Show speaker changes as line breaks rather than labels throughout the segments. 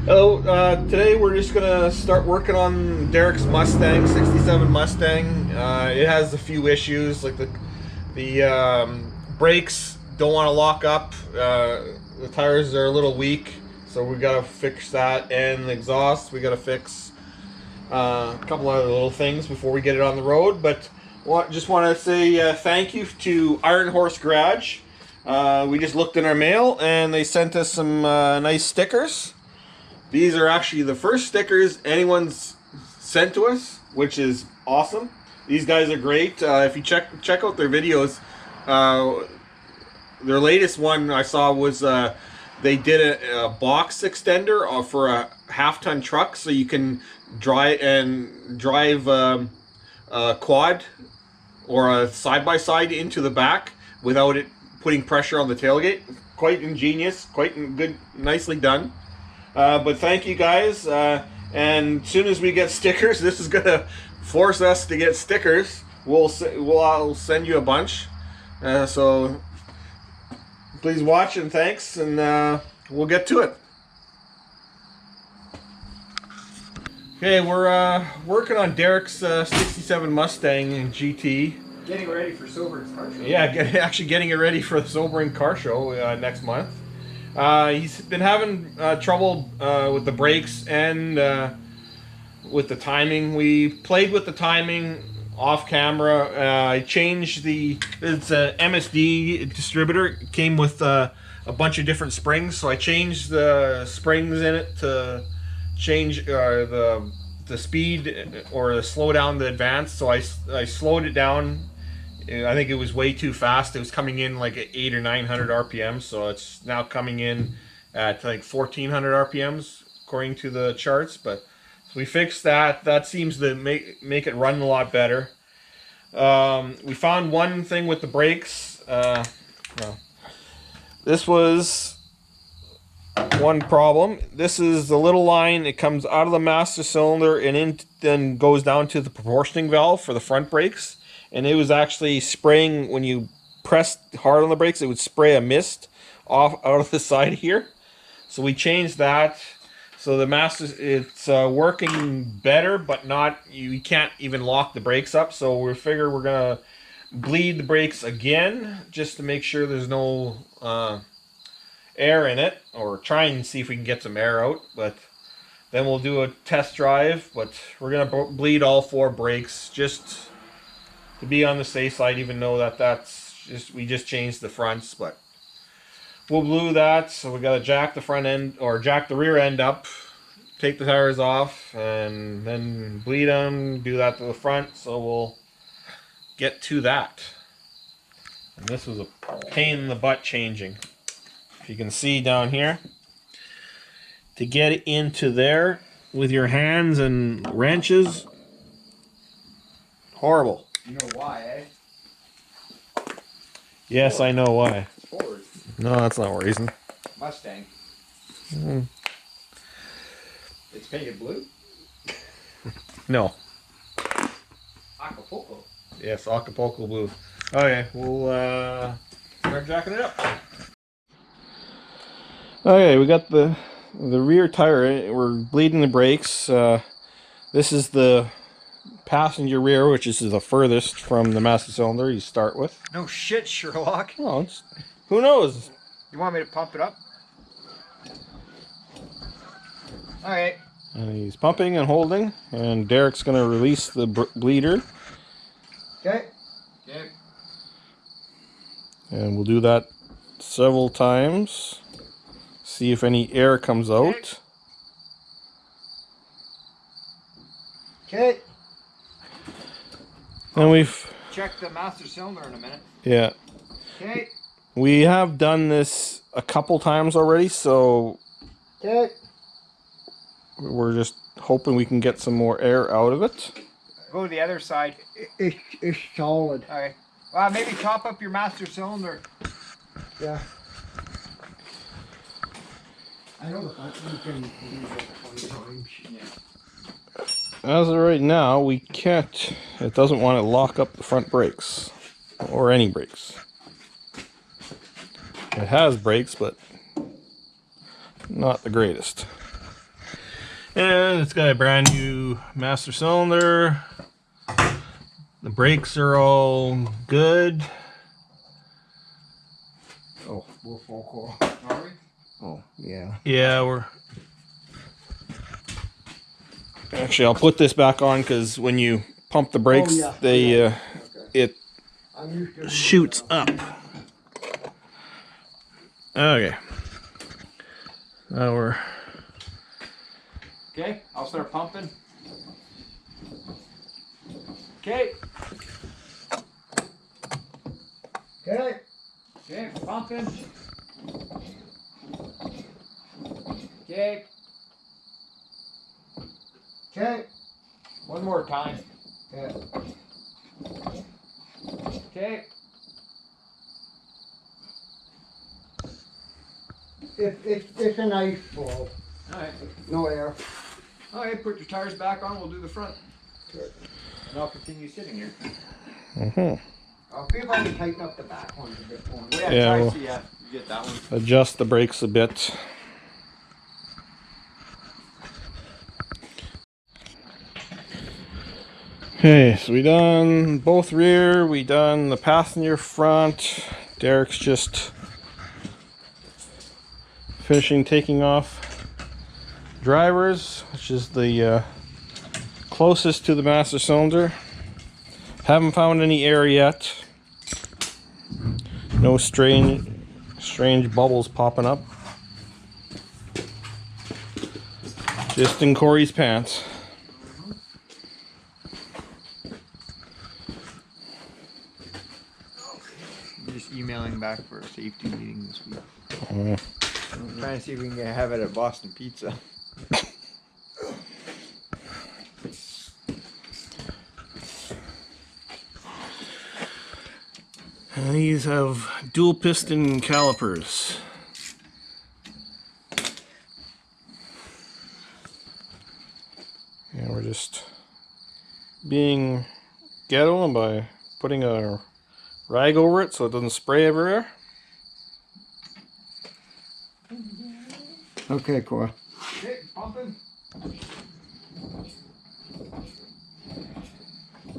Hello, today we're just gonna start working on Derek's Mustang, 67 Mustang. It has a few issues, like the brakes don't want to lock up, the tires are a little weak, so we gotta fix that, and the exhaust we gotta fix a couple other little things before we get it on the road. But just want to say thank you to Iron Horse Garage. We just looked in our mail and they sent us some nice stickers. These are actually the first stickers anyone's sent to us, which is awesome. These guys are great. If you check out their videos, their latest one I saw was they did a box extender for a half-ton truck, so you can drive a quad or a side-by-side into the back without it putting pressure on the tailgate. Quite ingenious, quite good, nicely done. But thank you guys, and as soon as we get stickers, this is gonna force us to get stickers. I'll send you a bunch, so please watch and thanks, and we'll get to it. Okay, we're working on Derek's 67 Mustang GT.
Getting ready for Sobering Car Show.
Yeah, actually getting it ready for the Sobering Car Show next month. He's been having trouble with the brakes and with the timing. We played with the timing off camera. I changed it's a MSD distributor. It came with a bunch of different springs, so I changed the springs in it to change the speed or slow down the advance. So I slowed it down. I think it was way too fast. It was coming in like at 800 or 900 RPMs, so it's now coming in at like 1400 RPMs according to the charts. But so we fixed that. That seems to make it run a lot better. We found one thing with the brakes. This was one problem. This is the little line. It comes out of the master cylinder and then goes down to the proportioning valve for the front brakes. And it was actually spraying, when you pressed hard on the brakes, it would spray a mist out of the side here. So we changed that. So the master, it's working better, but not, you can't even lock the brakes up. So we figure we're gonna bleed the brakes again, just to make sure there's no air in it, or try and see if we can get some air out. But then we'll do a test drive, but we're gonna bleed all 4 brakes just to be on the safe side, even though we just changed the fronts. But we'll glue that. So we gotta jack the front end, or jack the rear end up, take the tires off, and then bleed them, do that to the front. So we'll get to that. And this was a pain in the butt changing. If you can see down here, to get into there with your hands and wrenches, horrible.
You know why, eh?
Yes, I know why.
Ford.
No, that's not reason.
Mustang.
Mm.
It's painted blue.
No.
Acapulco.
Yes, Acapulco blue. Okay, we'll start jacking it up. Okay, we got the rear tire. We're bleeding the brakes. This is the passenger rear, which is the furthest from the master cylinder you start with.
No shit, Sherlock.
Oh, who knows?
You want me to pump it up? Alright.
And he's pumping and holding, and Derek's going to release the bleeder.
Okay. Okay.
And we'll do that several times. See if any air comes out.
Okay.
And we've
Check the master cylinder in a minute.
Yeah.
Okay.
We have done this a couple times already, so
Okay.
we're just hoping we can get some more air out of it.
Go to the other side.
It's solid.
Okay. Well, maybe top up your master cylinder.
Yeah. I know you can use it 20 times.
Yeah.
As of right now, we can't. It doesn't want to lock up the front brakes or any brakes. It has brakes, but not the greatest. And it's got a brand new master cylinder. The brakes are all good.
Oh, we're full core.
Are we?
Oh, yeah.
Yeah, we're... Actually, I'll put this back on because when you pump the brakes,
Oh, yeah.
they
Okay.
it
I'm used to
shoots up. Okay. Now we're...
Okay, I'll start pumping. Okay.
Okay.
Okay, pumping. Okay.
Okay.
One more time.
Yeah.
Okay.
It's a nice blow.
Alright.
No air.
Alright, put your tires back on, we'll do the front.
Good.
And I'll continue sitting here.
I'll see if I can tighten up the back ones a bit more.
Yeah,
Yeah,
try
well-
to see you get that one.
adjust the brakes a bit. Okay, so we done both rear, we done the passenger front. Derek's just finishing taking off drivers, which is the closest to the master cylinder. Haven't found any air yet. No strange bubbles popping up. Just in Corey's pants.
I'm just emailing back for a safety meeting this week.
Oh.
I'm trying to see if we can have it at Boston Pizza.
And these have dual piston calipers. And we're just being ghetto by putting a rag over it so it doesn't spray everywhere.
Okay, Cora.
Okay, pumping.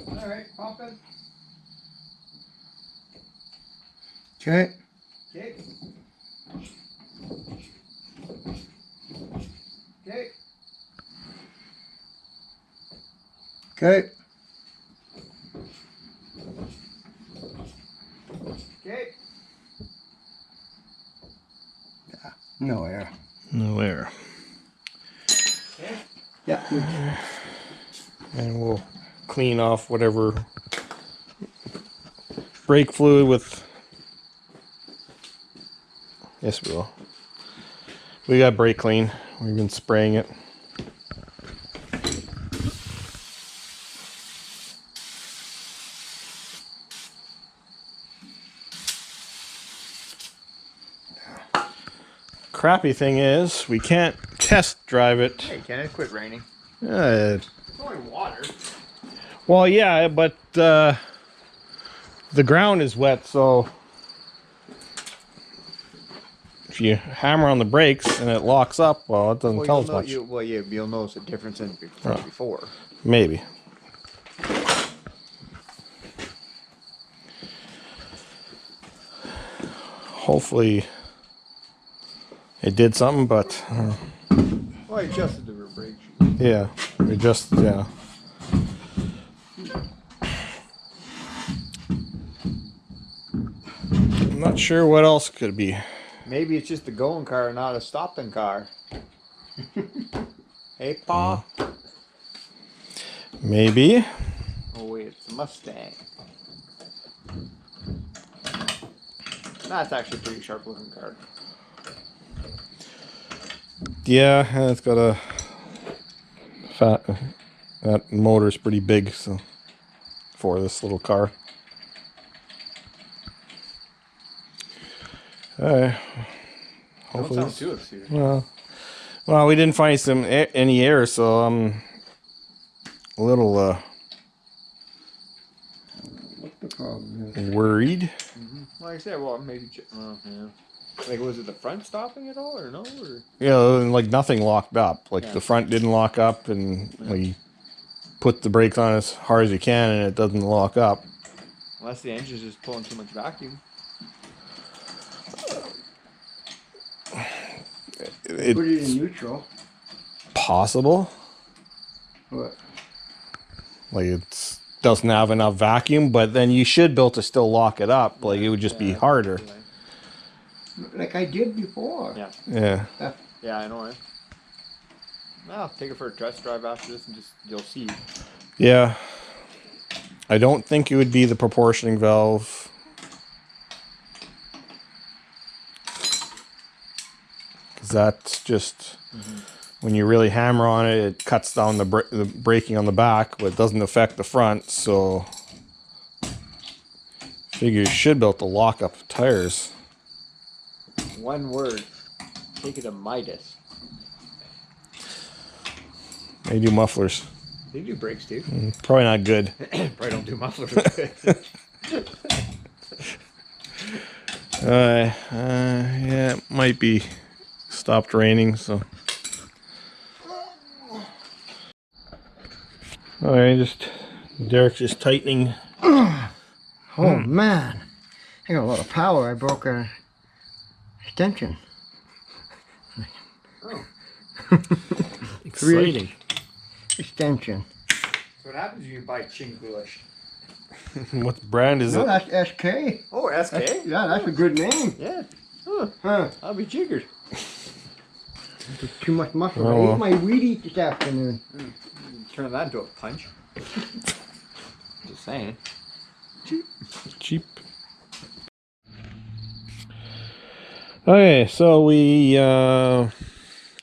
Alright, pumping.
Okay.
Okay. Okay.
Okay.
Okay.
No air.
No air.
Okay.
Yeah.
And we'll clean off whatever brake fluid with... Yes, we will. We got brake clean. We've been spraying it. Crappy thing is, we can't test drive it.
Hey, can it quit raining?
Uh,
It's only water.
well, yeah, but the ground is wet, so if you hammer on the brakes and it locks up, well, it doesn't tell us much.
You'll notice a difference in from before.
Maybe. Hopefully it did something, but
Well, I adjusted the rear brake shoe.
yeah, we just, yeah. I'm not sure what else could be.
Maybe it's just a going car, not a stopping car. Hey, Pa.
Maybe.
Oh wait, it's a Mustang. That's actually a pretty sharp looking car.
Yeah, and it's got a fat. That motor's pretty big, so for this little car.
Don't
Hopefully,
sound too excited.
well, we didn't find any air, so I'm a little
What the problem is?
worried.
Like I said, well, maybe. Yeah. Like, was it the front stopping at all, or no? Or
You know, and like nothing locked up. Like
Yeah.
the front didn't lock up, and like you put the brakes on as hard as you can, and it doesn't lock up.
unless the engine's just pulling too much vacuum.
Put it in neutral.
Possible.
What?
Like it doesn't have enough vacuum, but then you should be able to still lock it up. Like it would just be harder.
Like I did before.
Yeah.
Yeah.
Yeah, I know, right? Well, take it for a test drive after this and just, you'll see.
Yeah. I don't think it would be the proportioning valve. Because that's just, when you really hammer on it, it cuts down the braking on the back, but it doesn't affect the front. So, figure you should be able to lock up tires.
One word. Take it to Midas.
They do mufflers.
They do brakes too.
Probably not good.
Probably don't do mufflers.
Yeah, it might be stopped raining, so. Alright, Derek's just tightening.
Oh man, I got a lot of power. I broke a extension.
Oh.
Exciting.
Extension.
So what happens when you buy Chinglish?
What brand is
No,
it?
that's SK.
Oh, SK?
Yeah, that's a good name.
Yeah. Huh.
Huh.
I'll be jiggered.
Too much muscle.
Oh.
I ate my Wheaties this afternoon.
Turn that into a punch. Just saying.
Cheap. Okay, so we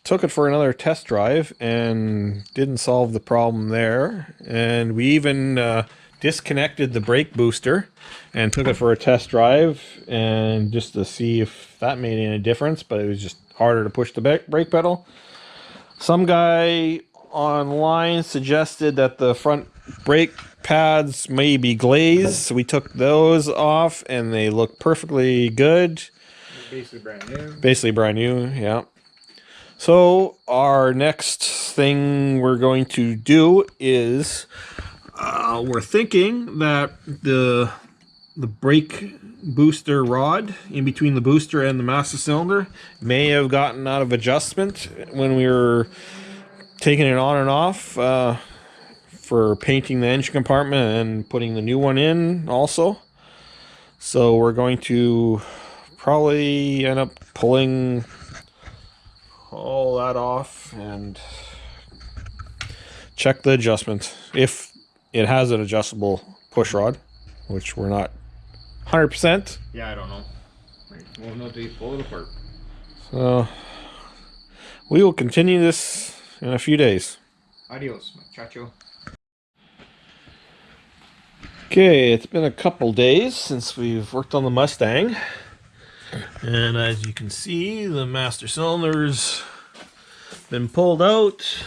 took it for another test drive and didn't solve the problem there. And we even disconnected the brake booster and took it for a test drive and just to see if that made any difference, but it was just harder to push the brake pedal. Some guy online suggested that the front brake pads may be glazed, so we took those off and they look perfectly good.
Basically brand new.
Basically brand new, yeah. So our next thing we're going to do is we're thinking that the brake booster rod in between the booster and the master cylinder may have gotten out of adjustment when we were taking it on and off for painting the engine compartment and putting the new one in also. So we're going to probably end up pulling all that off and check the adjustment if it has an adjustable push rod, which we're not 100%.
Yeah, I don't know. We'll know till you pull it apart.
So we will continue this in a few days.
Adios, muchacho.
Okay, it's been a couple days since we've worked on the Mustang. And as you can see, the master cylinder's been pulled out.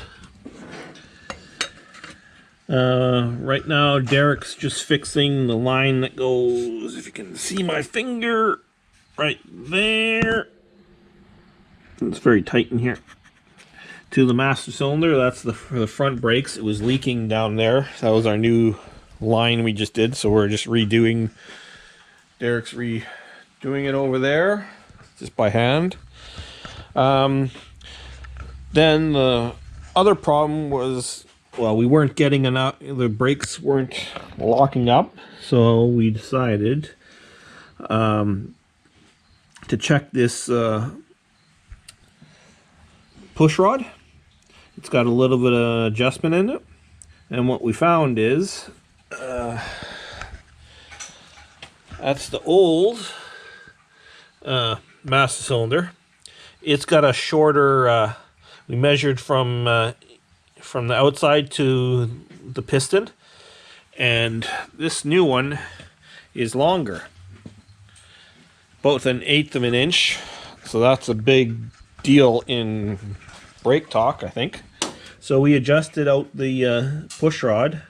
Right now, Derek's just fixing the line that goes, if you can see my finger, right there. It's very tight in here. To the master cylinder, that's for the front brakes. It was leaking down there. That was our new line we just did, so we're just redoing. Derek's redoing it over there, just by hand. Then the other problem was, well, we weren't getting enough, the brakes weren't locking up, so we decided to check this push rod. It's got a little bit of adjustment in it, and what we found is that's the old master cylinder. It's got a shorter, we measured from the outside to the piston, and this new one is longer, both 1/8 of an inch, so that's a big deal in brake talk, I think. So we adjusted out the push rod,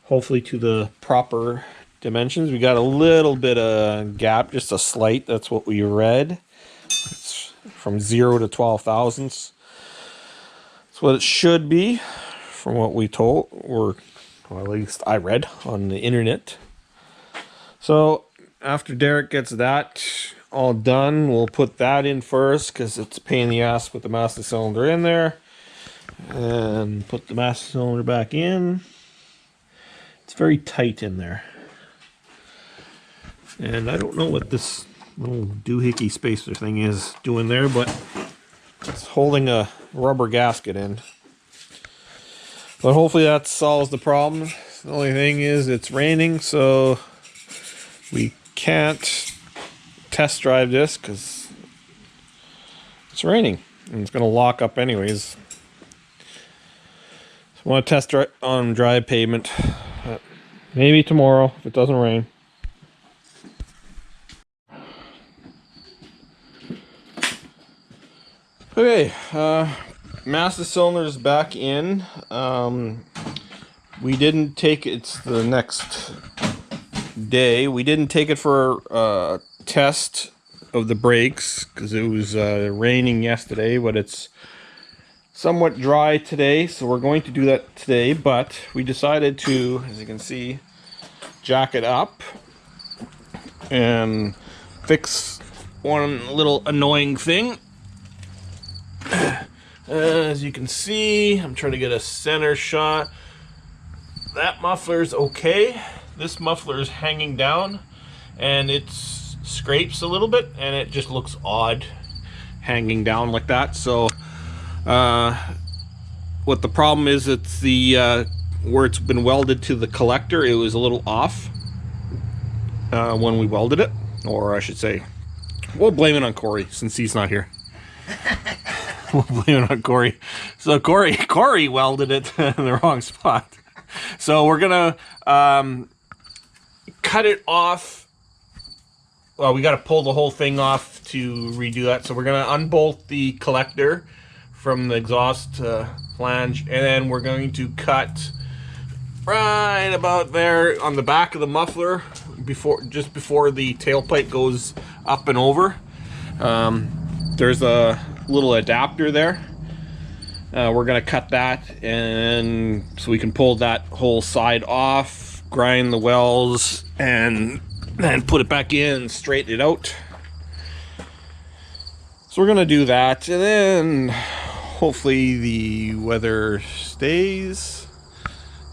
hopefully to the proper dimensions. We got a little bit of gap, just a slight, that's what we read. from 0 to 12 thousandths. That's what it should be from what we told, or well, at least I read on the internet. So after Derek gets that all done, we'll put that in first because it's a pain in the ass to put the master cylinder in there. And put the master cylinder back in. It's very tight in there. And I don't know what this little doohickey spacer thing is doing there, but it's holding a rubber gasket in. But hopefully that solves the problem. The only thing is it's raining, so we can't test drive this because it's raining and it's going to lock up anyways. So I want to test on dry pavement. Maybe tomorrow if it doesn't rain. Okay, master cylinder is back in. We didn't take it, it's the next day. We didn't take it for a test of the brakes because it was raining yesterday, but it's somewhat dry today, so we're going to do that today. But we decided to, as you can see, jack it up and fix one little annoying thing. As you can see, I'm trying to get a center shot. That muffler's okay. This muffler is hanging down and it scrapes a little bit and it just looks odd hanging down like that. So what the problem is, it's the where it's been welded to the collector, it was a little off when we welded it. Or I should say, we'll blame it on Corey since he's not here. We'll blame it on Corey. So Corey welded it in the wrong spot. So we're gonna cut it off. Well, we got to pull the whole thing off to redo that. So we're gonna unbolt the collector from the exhaust flange, and then we're going to cut right about there on the back of the muffler, just before the tailpipe goes up and over. There's a little adapter there. We're gonna cut that, and so we can pull that whole side off, grind the wells, and then put it back in and straighten it out. So we're gonna do that, and then hopefully the weather stays.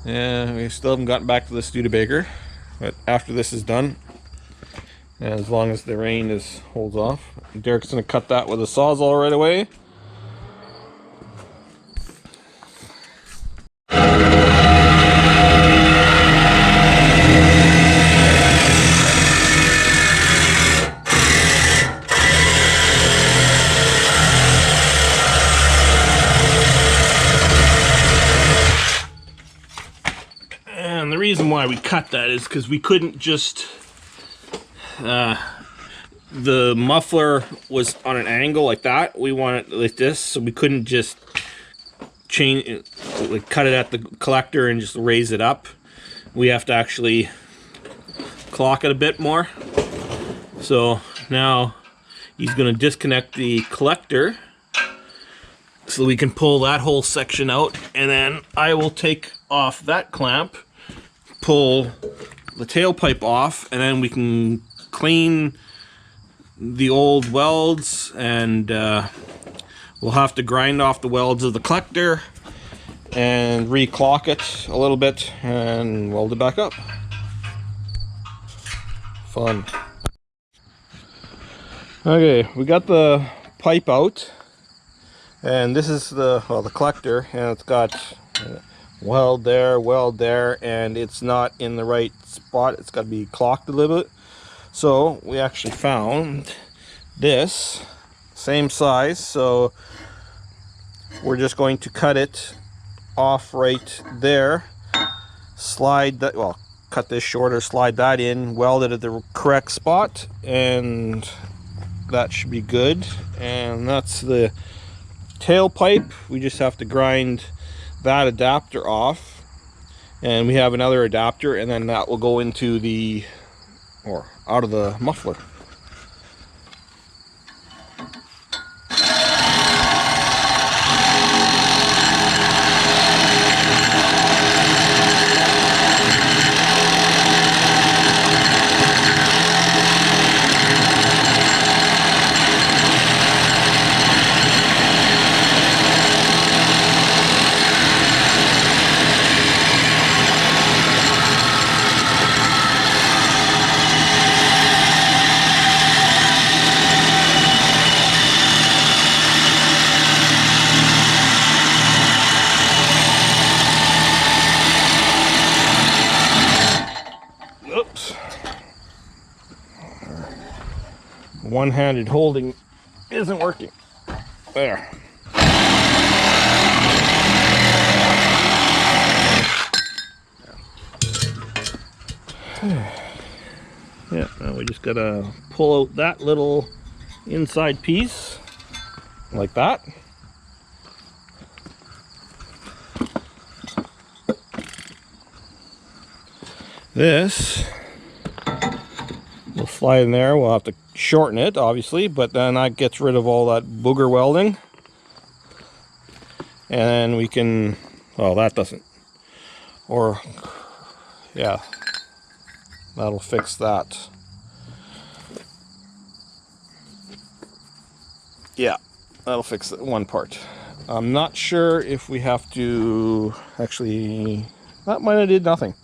And we still haven't gotten back to the Studebaker, but after this is done, and as long as the rain holds off, Derek's gonna cut that with a Sawzall right away. And the reason why we cut that is because we couldn't just the muffler was on an angle like that. We want it like this, so we couldn't just change it, like cut it at the collector and just raise it up. We have to actually clock it a bit more. So now he's going to disconnect the collector so we can pull that whole section out, and then I will take off that clamp, pull the tailpipe off, and then we can clean the old welds, and we'll have to grind off the welds of the collector and re-clock it a little bit and weld it back up. Fun. Okay, we got the pipe out, and this is the collector, and it's got weld there, and it's not in the right spot. It's got to be clocked a little bit. So we actually found this same size, so we're just going to cut it off right there, slide that, well, cut this shorter, slide that in, weld it at the correct spot, and that should be good. And that's the tailpipe. We just have to grind that adapter off, and we have another adapter, and then that will go into the, or out of the muffler. one-handed holding isn't working. There. Yeah, now we just gotta pull out that little inside piece like that. This will slide in there. We'll have to shorten it, obviously, but then that gets rid of all that booger welding. And we can, well, that doesn't, or yeah, that'll fix that. Yeah, that'll fix one part. I'm not sure if we have to, actually, that might have did nothing.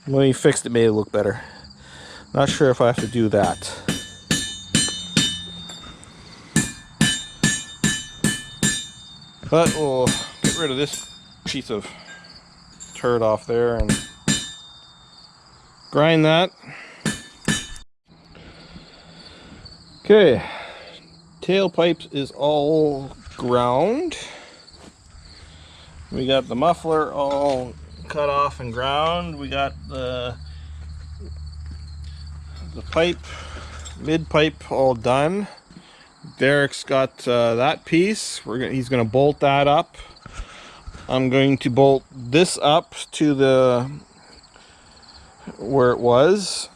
When we fixed it, made it look better. Not sure if I have to do that. But we'll get rid of this piece of turd off there and grind that. Okay, tailpipes is all ground. We got the muffler all cut off and ground. We got the pipe, mid pipe all done. Derek's got that piece. He's gonna bolt that up. I'm going to bolt this up to the where it was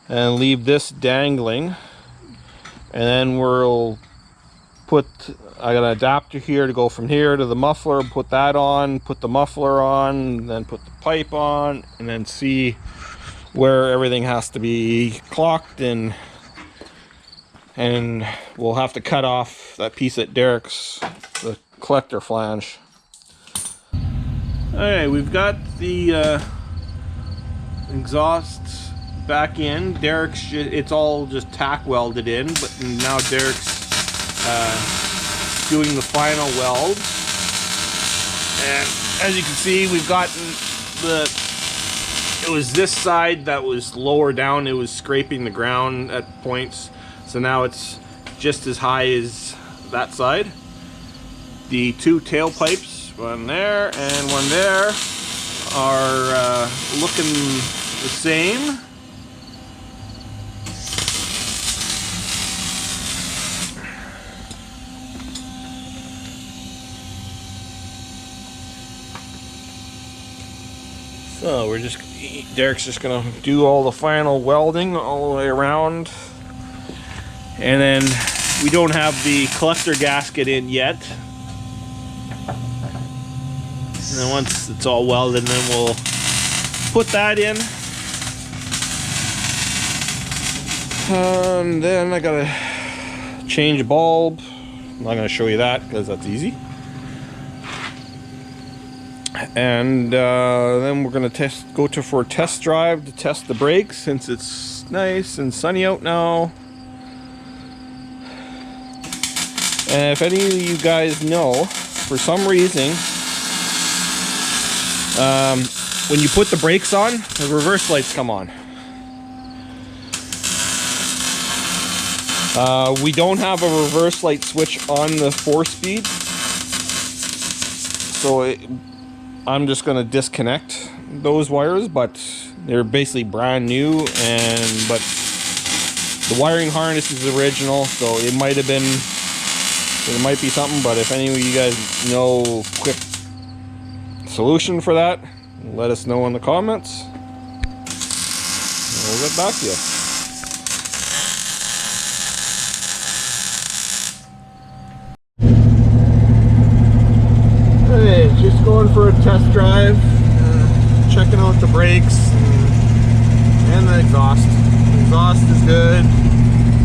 and leave this dangling, and then we'll put, I got an adapter here to go from here to the muffler, put that on, put the muffler on, then put the pipe on, and then see where everything has to be clocked, and we'll have to cut off that piece at Derek's, the collector flange. Okay, we've got the exhaust back in. Derek's it's all just tack welded in, but now Derek's doing the final weld. And as you can see, we've gotten it was this side that was lower down, it was scraping the ground at points, so now it's just as high as that side. The two tailpipes, one there and one there, are looking the same. So Derek's just gonna do all the final welding all the way around, and then we don't have the collector gasket in yet. And then once it's all welded, then we'll put that in. And then I gotta change a bulb. I'm not gonna show you that because that's easy. And then we're gonna go for a test drive to test the brakes, since it's nice and sunny out now. And if any of you guys know, for some reason, when you put the brakes on, the reverse lights come on. We don't have a reverse light switch on the 4-speed, so I'm just gonna disconnect those wires, but they're basically brand new, but the wiring harness is original, so it might have been, there might be something, but if any of you guys know a quick solution for that, let us know in the comments. We'll get back to you. Okay, just going for a test drive, checking out the brakes and the exhaust. The exhaust is good.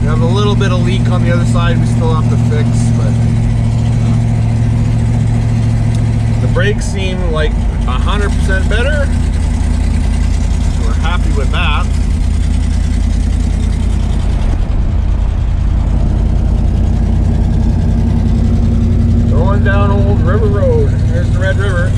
We have a little bit of leak on the other side we still have to fix, but the brakes seem like 100% better. So we're happy with that. Going down Old River Road. Here's the Red River.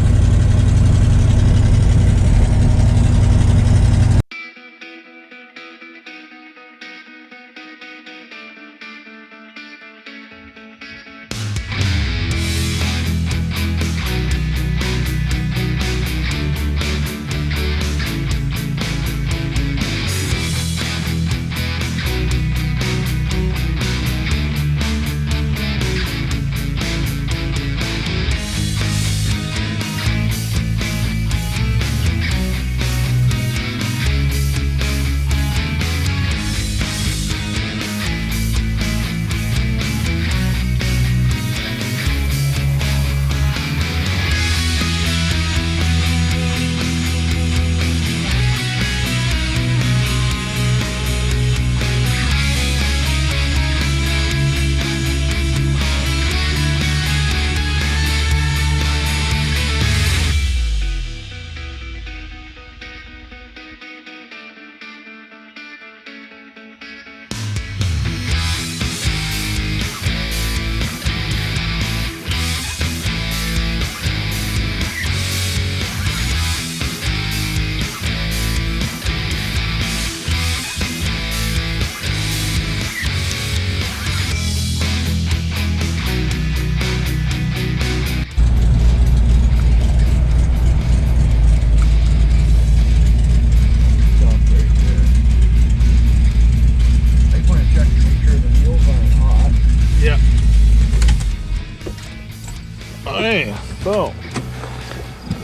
So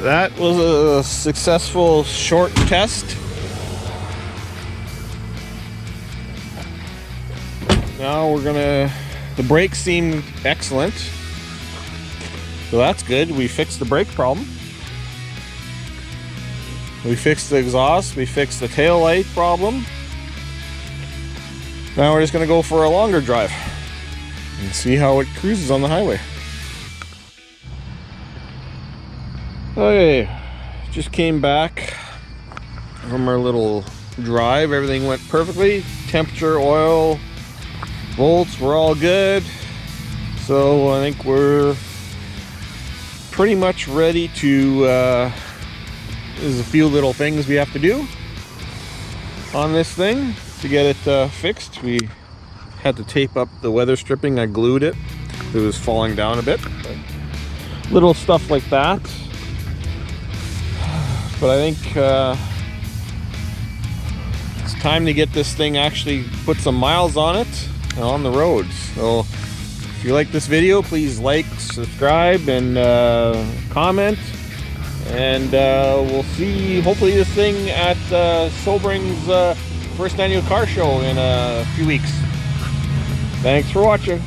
that was a successful short test. Now we're gonna, the brakes seem excellent. So that's good. We fixed the brake problem. We fixed the exhaust, we fixed the tail light problem. Now we're just gonna go for a longer drive and see how it cruises on the highway. Okay, just came back from our little drive. Everything went perfectly. Temperature, oil, volts were all good. So I think we're pretty much ready to, there's a few little things we have to do on this thing to get it fixed. We had to tape up the weather stripping. I glued it. It was falling down a bit. But little stuff like that. But I think it's time to get this thing actually put some miles on it and on the road. So if you like this video, please like, subscribe, and comment. And we'll see hopefully this thing at Sobring's first annual car show in a few weeks. Thanks for watching.